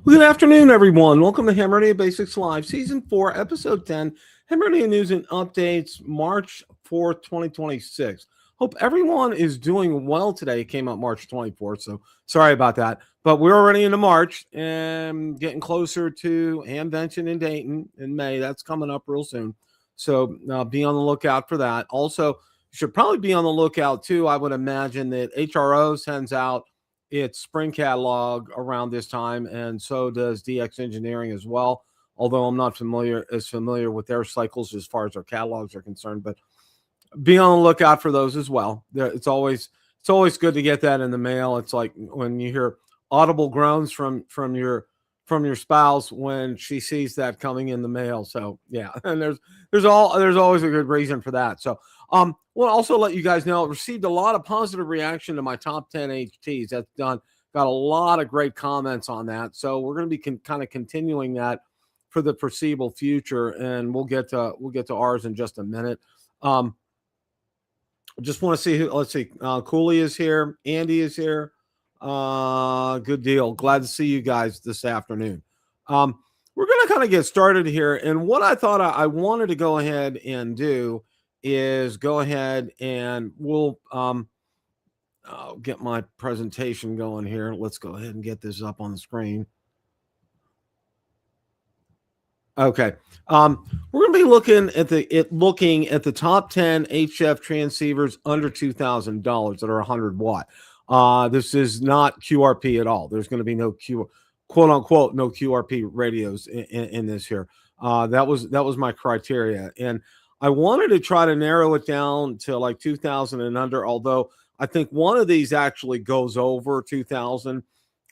Good afternoon, everyone. Welcome to Hammer Radio Basics Live, Season 4, Episode 10, Hammer Radio News and Updates, March 4th, 2026. Hope everyone is doing well today. It came out March 24th, so sorry about that. But we're already into March and getting closer to Hamvention in Dayton in May. That's coming up real soon. So be on the lookout for that. Also, you should probably be on the lookout, too. I would imagine that HRO sends out its spring catalog around this time, and so does DX Engineering as well, although I'm not familiar with their cycles as far as their catalogs are concerned, but be on the lookout for those as well. It's always good to get that in the mail. It's like when you hear audible groans from your spouse when she sees that coming in the mail. So yeah, and there's always a good reason for that. So we'll also let you guys know I received a lot of positive reaction to my top 10 HTs. That's done. Got a lot of great comments on that. So we're going to be kind of continuing that for the foreseeable future, and we'll get to ours in just a minute. Just want to see who. Let's see. Cooley is here. Andy is here. Good deal. Glad to see you guys this afternoon. We're going to kind of get started here, and what I thought I wanted to go ahead and do is go ahead and we'll I'll get my presentation going here. Let's go ahead and get this up on the screen. Okay. We're going to be looking at the top 10 HF transceivers under $2,000 that are 100 watt. This is not QRP at all. There's going to be no quote unquote no QRP radios in this here. That was my criteria, and I wanted to try to narrow it down to like 2,000 and under, although I think one of these actually goes over 2,000.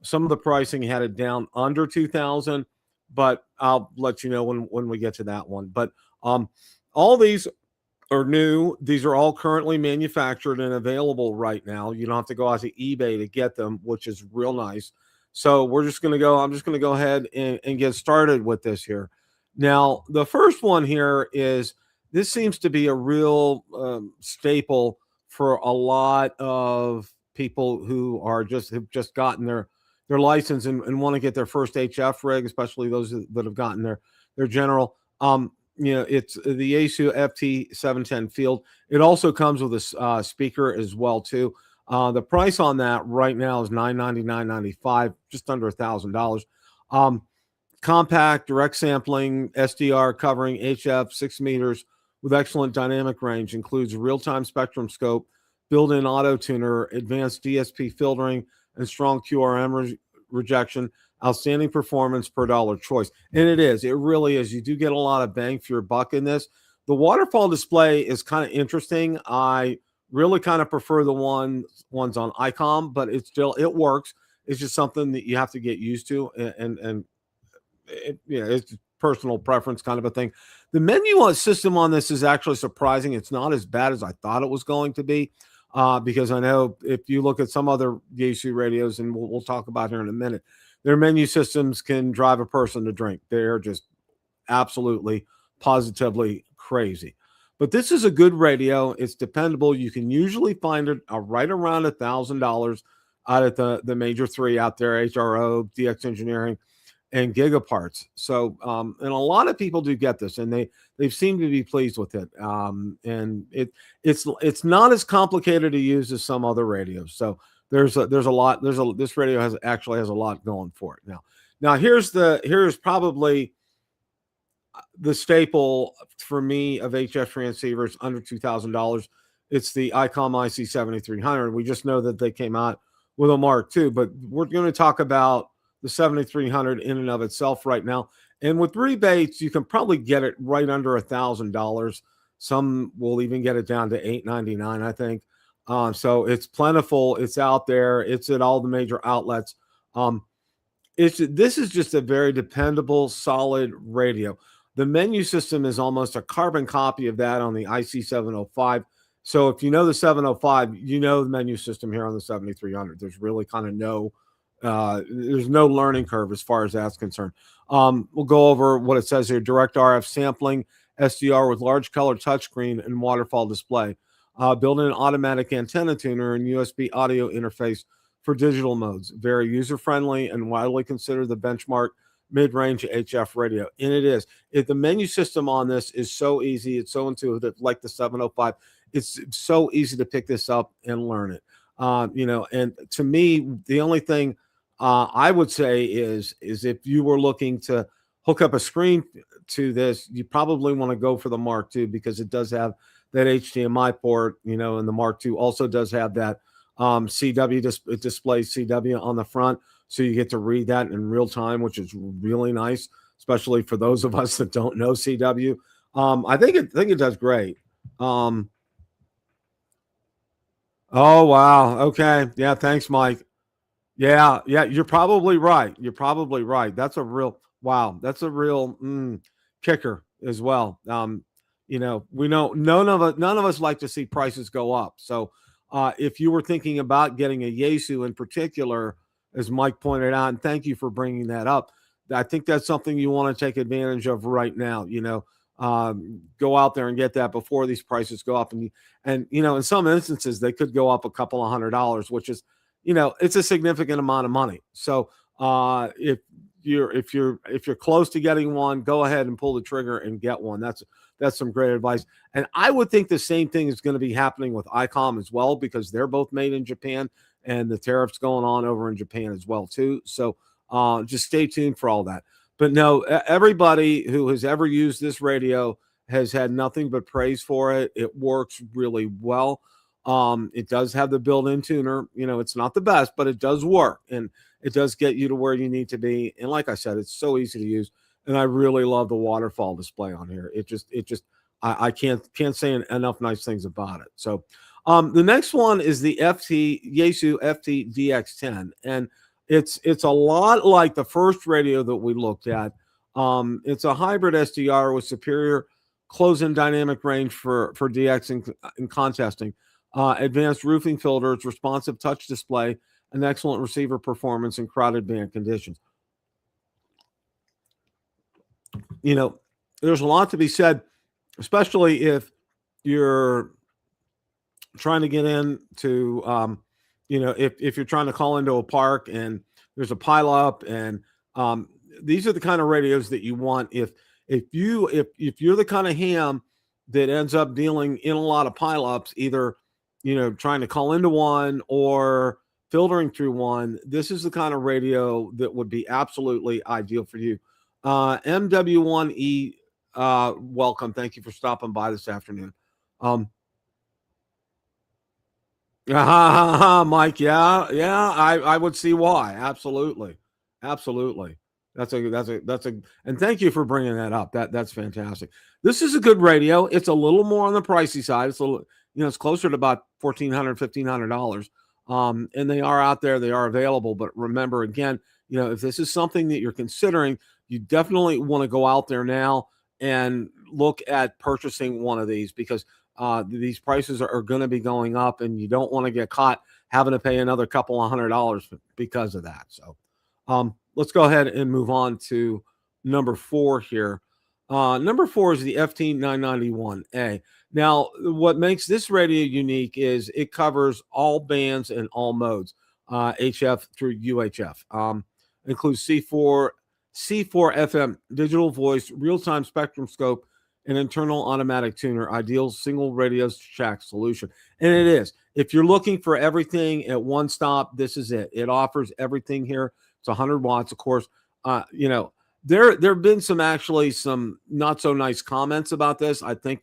Some of the pricing had it down under 2,000, but I'll let you know when we get to that one. But all these are new. These are all currently manufactured and available right now. You don't have to go out to eBay to get them, which is real nice. So I'm just going to go ahead and get started with this here. Now, the first one here is, this seems to be a real staple for a lot of people who have just gotten their license and want to get their first HF rig, especially those that have gotten their general. It's the Yaesu FT-710 field. It also comes with a speaker as well too. The price on that right now is $999.95, just under $1,000. Compact, direct sampling, SDR covering HF 6 meters with excellent dynamic range, includes real-time spectrum scope, built-in auto tuner, advanced DSP filtering, and strong QRM rejection. Outstanding performance per dollar choice. And it really is. You do get a lot of bang for your buck in this. The waterfall display is kind of interesting. I really kind of prefer the ones on Icom, but it works. It's just something that you have to get used to, and it's personal preference kind of a thing. The menu system on this is actually surprising. It's not as bad as I thought it was going to be, because I know if you look at some other Yaesu radios, and we'll talk about here in a minute, their menu systems can drive a person to drink. They're just absolutely, positively crazy. But this is a good radio. It's dependable. You can usually find it right around $1,000 out at the major three out there: HRO, DX Engineering, and Gigaparts. So, and a lot of people do get this, and they seem to be pleased with it. And it's not as complicated to use as some other radios. So this radio has a lot going for it. Now here's probably the staple for me of HF transceivers under $2,000. It's the Icom IC-7300. We just know that they came out with a Mark II, but we're going to talk about the 7300 in and of itself right now. And with rebates, you can probably get it right under $1,000. Some will even get it down to $899, I think. So it's plentiful. It's out there. It's at all the major outlets. This is just a very dependable, solid radio. The menu system is almost a carbon copy of that on the IC-705. So if you know the 705, you know the menu system here on the 7300. There's really kind of there's no learning curve as far as that's concerned. We'll go over what it says here: direct RF sampling, SDR with large color touchscreen and waterfall display, built-in automatic antenna tuner and USB audio interface for digital modes. Very user-friendly and widely considered the benchmark mid-range HF radio. And it is. The menu system on this is so easy. It's so intuitive, like the 705. It's so easy to pick this up and learn it. And to me, the only thing I would say is if you were looking to hook up a screen to this, you probably want to go for the Mark II because it does have that HDMI port, and the Mark II also does have that CW display CW on the front, so you get to read that in real time, which is really nice, especially for those of us that don't know CW. I think it does great. Oh wow, okay, yeah, thanks, Mike. Yeah, you're probably right. That's a real wow. That's a real kicker as well. We know none of us like to see prices go up. So if you were thinking about getting a Yaesu in particular, as Mike pointed out, and thank you for bringing that up, I think that's something you want to take advantage of right now. Go out there and get that before these prices go up. And in some instances, they could go up a couple of $100, which is, it's a significant amount of money. So if you're close to getting one, go ahead and pull the trigger and get one. That's some great advice. And I would think the same thing is going to be happening with Icom as well, because they're both made in Japan and the tariffs going on over in Japan as well too. So just stay tuned for all that. But no, everybody who has ever used this radio has had nothing but praise for it. It works really well. It does have the built-in tuner. It's not the best, but it does work, and it does get you to where you need to be. And like I said, it's so easy to use, and I really love the waterfall display on here. I can't say enough nice things about it. So the next one is the Yaesu FT-DX10, and it's a lot like the first radio that we looked at. It's a hybrid SDR with superior close-in dynamic range for DX and contesting. Advanced roofing filters, responsive touch display, and excellent receiver performance in crowded band conditions. There's a lot to be said, especially if you're trying to get into, if you're trying to call into a park and there's a pileup, and these are the kind of radios that you want. If you're the kind of ham that ends up dealing in a lot of pileups, either trying to call into one or filtering through one, this is the kind of radio that would be absolutely ideal for you. MW1E, welcome. Thank you for stopping by this afternoon. Mike, yeah, I would see why. Absolutely. That's a, and thank you for bringing that up. That's fantastic. This is a good radio. It's a little more on the pricey side. It's a little, it's closer to about $1,400, $1,500. And they are out there. They are available. But remember, again, if this is something that you're considering, you definitely want to go out there now and look at purchasing one of these, because these prices are going to be going up, and you don't want to get caught having to pay another couple of $100 because of that. So let's go ahead and move on to number 4 here. Number 4 is the FT-991A. Now, what makes this radio unique is it covers all bands and all modes, HF through UHF. Includes C4 FM, digital voice, real-time spectrum scope, and internal automatic tuner, ideal single radio shack solution. And it is. If you're looking for everything at one stop, this is it. It offers everything here. It's 100 watts, of course. There have been some not so nice comments about this, I think,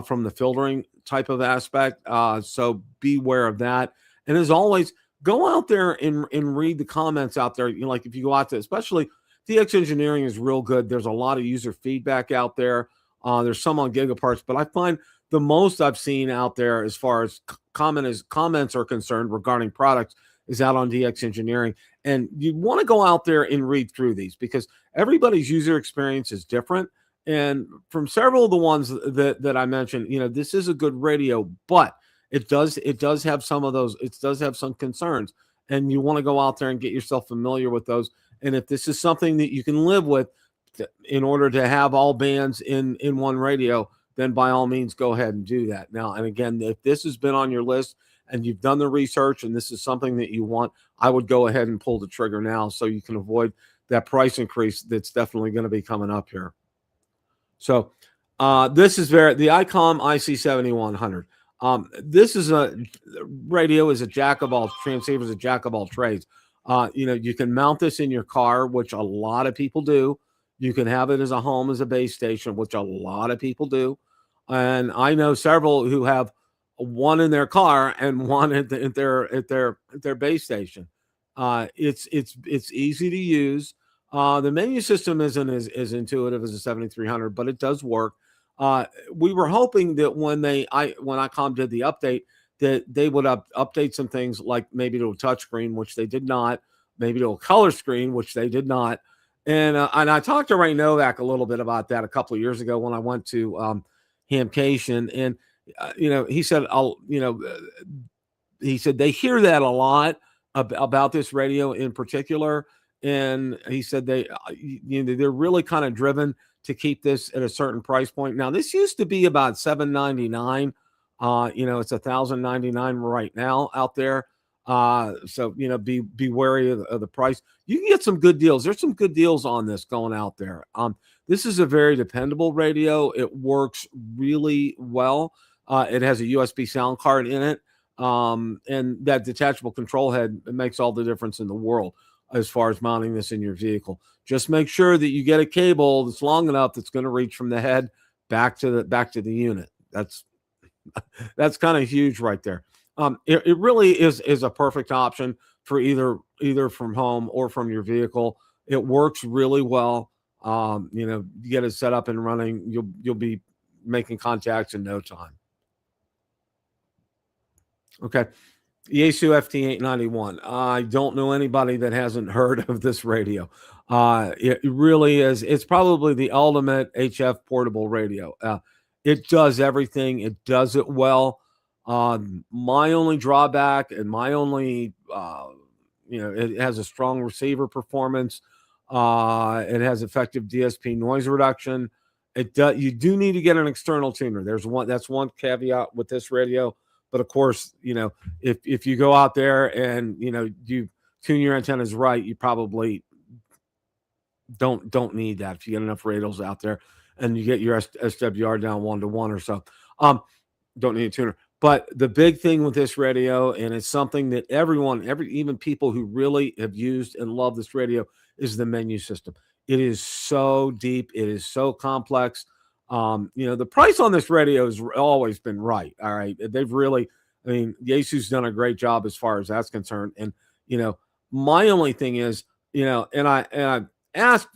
from the filtering type of aspect. So beware of that. And as always, go out there and read the comments out there. Like if you go out to, especially DX Engineering is real good. There's a lot of user feedback out there. There's some on Gigaparts, but I find the most I've seen out there as far as comments are concerned regarding products is out on DX Engineering. And you want to go out there and read through these because everybody's user experience is different. And from several of the ones that I mentioned, this is a good radio, but it does have some of those. It does have some concerns, and you want to go out there and get yourself familiar with those. And if this is something that you can live with, in order to have all bands in one radio, then by all means go ahead and do that. Now, and again, if this has been on your list and you've done the research and this is something that you want, I would go ahead and pull the trigger now so you can avoid that price increase that's definitely going to be coming up here. So this is the Icom IC-7100. This is a radio, is a jack of all transceiver, is a jack of all trades. You can mount this in your car, which a lot of people do. You can have it as a home, as a base station, which a lot of people do. And I know several who have one in their car and one at their base station. It's easy to use. The menu system isn't as intuitive as a 7300, but it does work. We were hoping that when Icom did the update, that they would update some things, like maybe to a touchscreen, which they did not, maybe to a color screen, which they did not. And I talked to Ray Novak a little bit about that a couple of years ago when I went to Hamcation, and he said, he said they hear that a lot about this radio in particular, and he said they're really kind of driven to keep this at a certain price point. Now, this used to be about $799. It's $1,099 right now out there. So be wary of the price. You can get some good deals. There's some good deals on this going out there. This is a very dependable radio. It works really well. It has a USB sound card in it. And that detachable control head, it makes all the difference in the world as far as mounting this in your vehicle. Just make sure that you get a cable that's long enough that's going to reach from the head back to the unit. That's kind of huge right there. It really is a perfect option for either from home or from your vehicle. It works really well. You get it set up and running, you'll be making contacts in no time. Okay. Yaesu FT-891. I don't know anybody that hasn't heard of this radio. It really is. It's probably the ultimate HF portable radio. It does everything. It does it well. My only drawback and my only, it has a strong receiver performance. It has effective DSP noise reduction. You do need to get an external tuner. That's one caveat with this radio. But of course, if you go out there and you tune your antennas right, you probably don't need that. If you get enough radios out there and you get your SWR down 1-to-1 or so, don't need a tuner. But the big thing with this radio, and it's something that even people who really have used and love this radio, is the menu system. It is so deep. It is so complex. The price on this radio has always been right. All right. They've really, Yaesu's done a great job as far as that's concerned. And, my only thing is, and I asked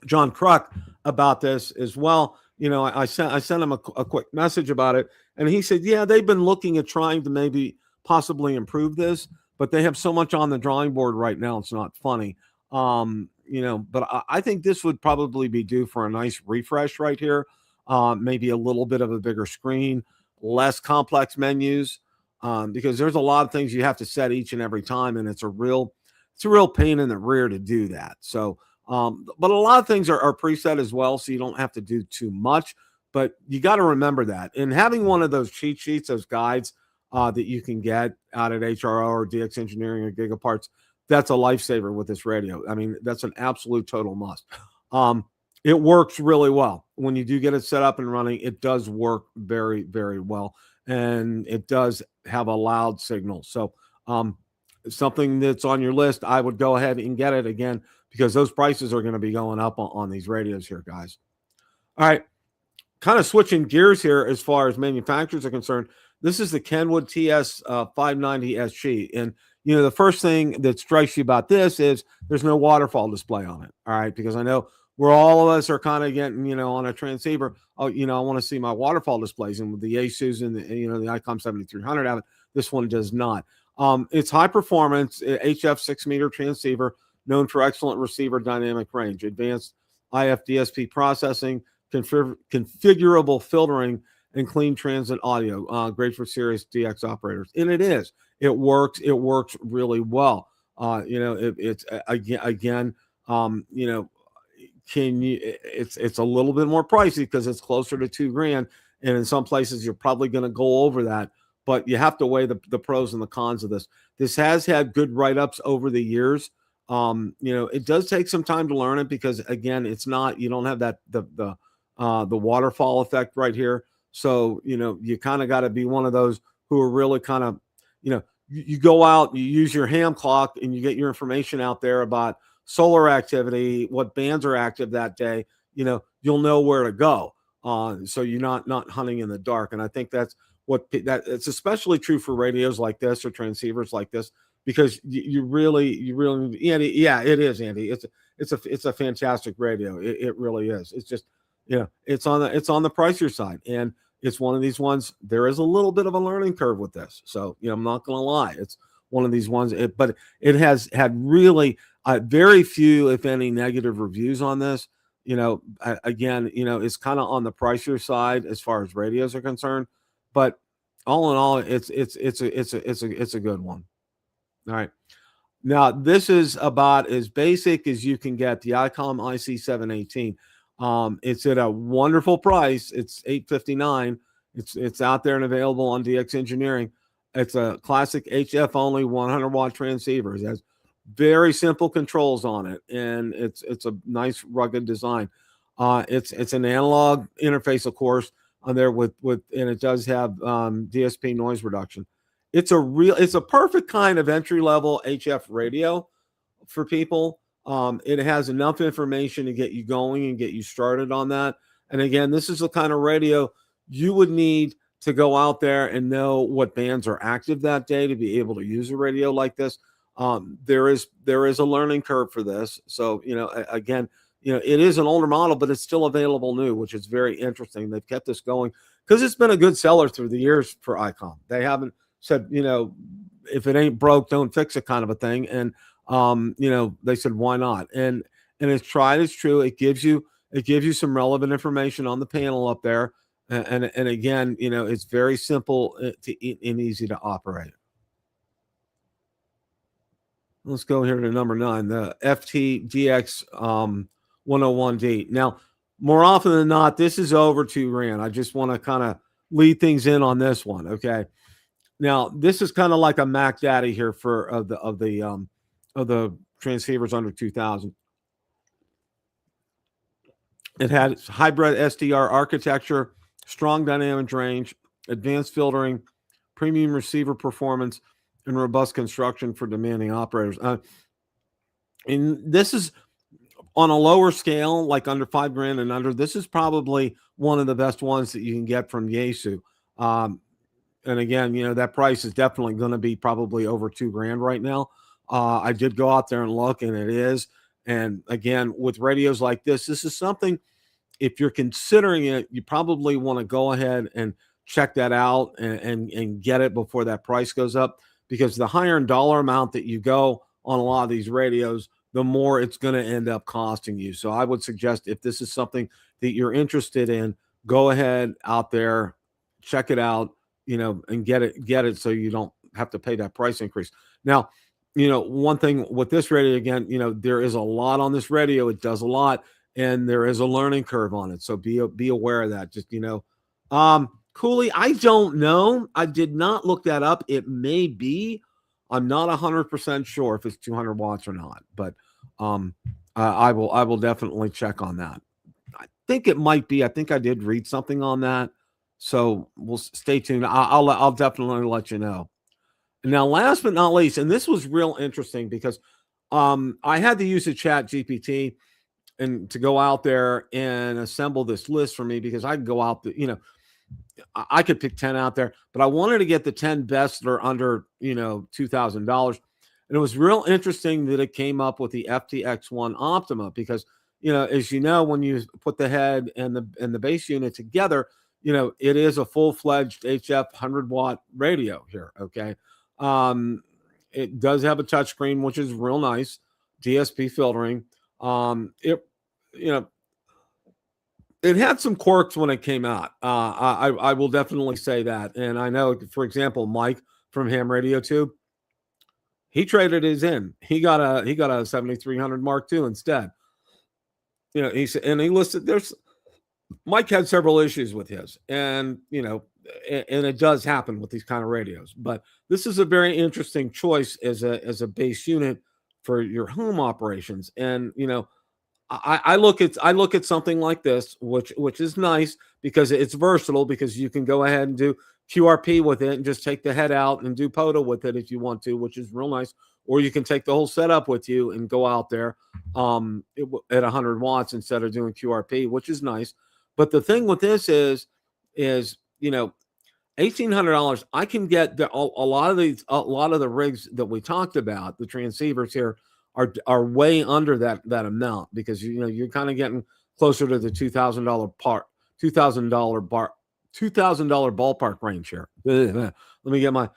John Kruk about this as well. I sent him a quick message about it, and he said, yeah, they've been looking at trying to maybe possibly improve this, but they have so much on the drawing board right now. It's not funny. But I think this would probably be due for a nice refresh right here. Maybe a little bit of a bigger screen, less complex menus, because there's a lot of things you have to set each and every time, and it's a real pain in the rear to do that. So, but a lot of things are preset as well, so you don't have to do too much. But you got to remember that. And having one of those cheat sheets, those guides that you can get out at HRO or DX Engineering or Gigaparts, that's a lifesaver with this radio. That's an absolute total must. It works really well. When you do get it set up and running, it does work very, very well. And it does have a loud signal. So something that's on your list, I would go ahead and get it again, because those prices are going to be going up on these radios here, guys. All right. Kind of switching gears here as far as manufacturers are concerned. This is the Kenwood TS590SG. And the first thing that strikes you about this is there's no waterfall display on it. All right. Because I know where all of us are kind of getting, on a transceiver, I want to see my waterfall displays. And with the Yaesus and the Icom 7300 have it, This one does not. It's high performance HF 6-meter transceiver, known for excellent receiver dynamic range, advanced IFDSP processing, configurable filtering, and clean transit audio. Great for serious DX operators. And it is. It works. It works really well. It's again, it's a little bit more pricey because it's closer to $2,000. And in some places, you're probably going to go over that. But you have to weigh the pros and the cons of this. This has had good write-ups over the years. It does take some time to learn it because, again, it's not, you don't have that the waterfall effect right here. So, you kind of got to be one of those who are really kind of, you go out, you use your ham clock, and you get your information out there about solar activity, what bands are active that day. You'll know where to go. So you're not hunting in the dark. And I think that's it's especially true for radios like this or transceivers like this, because you really, Andy, yeah, it is, Andy. It's a fantastic radio. It really is. It's just, it's on the pricier side, and it's one of these ones. There is a little bit of a learning curve with this. So, I'm not going to lie. It's one of these ones, but it has had really very few, if any, negative reviews on this. Again, it's kind of on the pricier side as far as radios are concerned, but all in all, it's a good one. All right. Now, this is about as basic as you can get, the Icom IC-718. It's at a wonderful price. It's $859. It's out there and available on DX Engineering. It's a classic HF only 100-watt transceiver. It has very simple controls on it, and it's a nice rugged design. It's an analog interface, of course, on there with and it does have DSP noise reduction. It's a perfect kind of entry-level HF radio for people. It has enough information to get you going and get you started on that. And again, this is the kind of radio you would need to go out there and know what bands are active that day to be able to use a radio like this. There is a learning curve for this. So, again, it is an older model, but it's still available new, which is very interesting. They've kept this going because it's been a good seller through the years for Icom. They haven't said, if it ain't broke, don't fix it kind of a thing. And, they said, why not? And it's tried, it's true. It gives you some relevant information on the panel up there. And again, it's very simple and easy to operate. Let's go here to number 9, the FT-DX101D. Now, more often than not, this is over $2,000. I just want to kind of lead things in on this one. Okay. Now, this is kind of like a Mac Daddy here for of the transceivers under 2,000. It had hybrid SDR architecture, strong dynamic range, advanced filtering, premium receiver performance, and robust construction for demanding operators. And this is on a lower scale, like under $5,000 and under. This is probably one of the best ones that you can get from Yaesu. And again, that price is definitely going to be probably over $2,000 right now. I did go out there and look, and it is. And again, with radios like this is something, if you're considering it, you probably want to go ahead and check that out and get it before that price goes up, because the higher in dollar amount that you go on a lot of these radios, the more it's going to end up costing you. So I would suggest, if this is something that you're interested in, go ahead out there, check it out, and get it so you don't have to pay that price increase. Now, one thing with this radio, again, there is a lot on this radio. It does a lot, and there is a learning curve on it. So be aware of that. Just, Cooley, I don't know. I did not look that up. It may be. I'm not 100% sure if it's 200 watts or not, but I will definitely check on that. I think it might be. I think I did read something on that. So we'll stay tuned. I'll definitely let you know. Now, last but not least, and this was real interesting because I had to use a chat GPT and to go out there and assemble this list for me, because I could go out the, I could pick 10 out there, but I wanted to get the 10 best that are under, $2,000. And it was real interesting that it came up with the FTX1 Optima, because, as you know, when you put the head and the base unit together, it is a full-fledged HF 100-watt radio here, okay? It does have a touchscreen, which is real nice, DSP filtering. It had some quirks when it came out. I will definitely say that. And I know, for example, Mike from Ham Radio Tube, he traded his in. He got a 7300 Mark II instead. He said, and he listed Mike had several issues with his, and and it does happen with these kind of radios. But this is a very interesting choice as a base unit for your home operations. And I look at something like this, which is nice because it's versatile, because you can go ahead and do QRP with it and just take the head out and do POTA with it if you want to, which is real nice. Or you can take the whole setup with you and go out there at 100 watts instead of doing QRP, which is nice. But the thing with this is $1,800. I can get a lot of the rigs that we talked about, the transceivers here, are way under that amount, because you're kind of getting closer to the $2,000 ballpark range here. Let me get my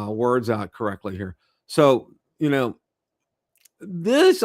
words out correctly here. So this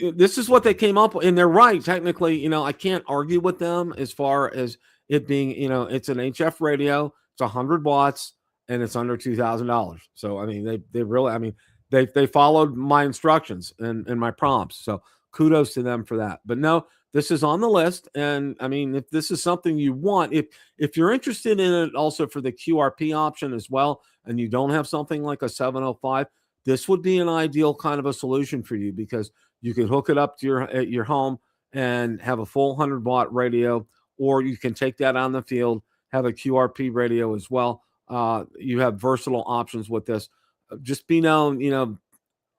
this is what they came up with, and they're right. Technically, I can't argue with them as far as it being, it's an HF radio, it's 100 watts, and it's under $2,000. So I mean, they really, they followed my instructions and my prompts. So kudos to them for that. But no, this is on the list, and if this is something you want, if you're interested in it also for the QRP option as well, and you don't have something like a 705, this would be an ideal kind of a solution for you, because you can hook it up to your home and have a full 100-watt radio, or you can take that on the field, have a QRP radio as well. You have versatile options with this. Just be known,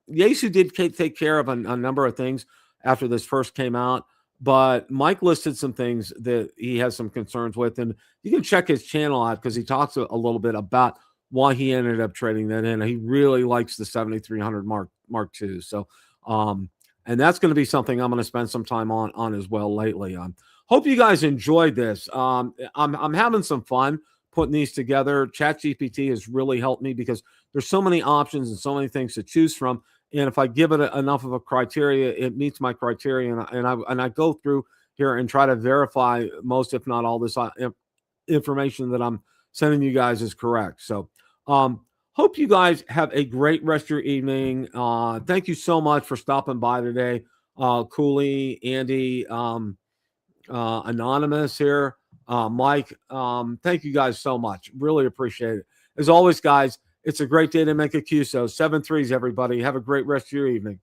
Yaesu did take care of a number of things after this first came out, but Mike listed some things that he has some concerns with, and you can check his channel out because he talks a little bit about why he ended up trading that in. He really likes the 7300 Mark II. So, and that's going to be something I'm going to spend some time on as well lately. Hope you guys enjoyed this. I'm having some fun putting these together. ChatGPT has really helped me because there's so many options and so many things to choose from. And if I give it enough of a criteria, it meets my criteria. And I go through here and try to verify most, if not all, this information that I'm sending you guys is correct. So hope you guys have a great rest of your evening. Thank you so much for stopping by today. Cooley, Andy, Anonymous here, Mike. Thank you guys so much. Really appreciate it. As always, guys, it's a great day to make a QSO. 7 3s, everybody. Have a great rest of your evening.